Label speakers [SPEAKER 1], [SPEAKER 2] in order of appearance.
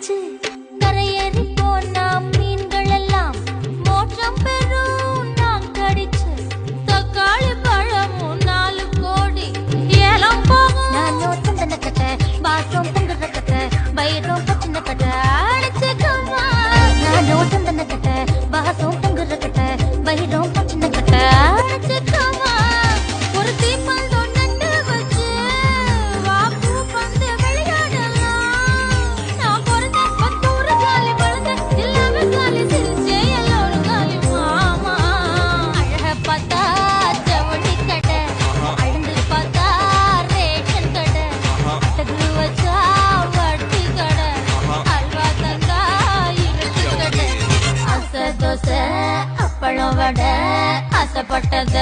[SPEAKER 1] அடிச்சு கரையேறி போனா மீன்கள் எல்லாம் மோட்சம் பெறும் நான் கடிச்சு தக்காளி பழமும் 4 கோடி ஏலம் போகும் நானும் தந்தன கட்ட பாசம் தங்குற கட்ட பயிரும் பச்சின கட்ட அடிச்சுக்கம்மா நானும் தந்தன கட்ட பாசம் தங்குற கட்ட பயிரும் பச்சின கட்ட அடிச்சுக்கம்மா ஒரு தீப்பல் நட்டு வச்சு வாப்பு பந்து விளையாடலாம் நான் பிறந்த 10 ஊரு காலி வளர்ந்த எல்லாமே காலி சிரிச்சே எல்லோரும் காலி மாமா அழக பார்த்தா ஜவுளி கடை அழுந்து பார்த்தா ரேஷன் கடை அட்டகு வச்சா வட்டி கடை அல்வா தந்தா இருட்டு கடை அசை தோசை அப்பளம் வடை ஆசைப்பட்டத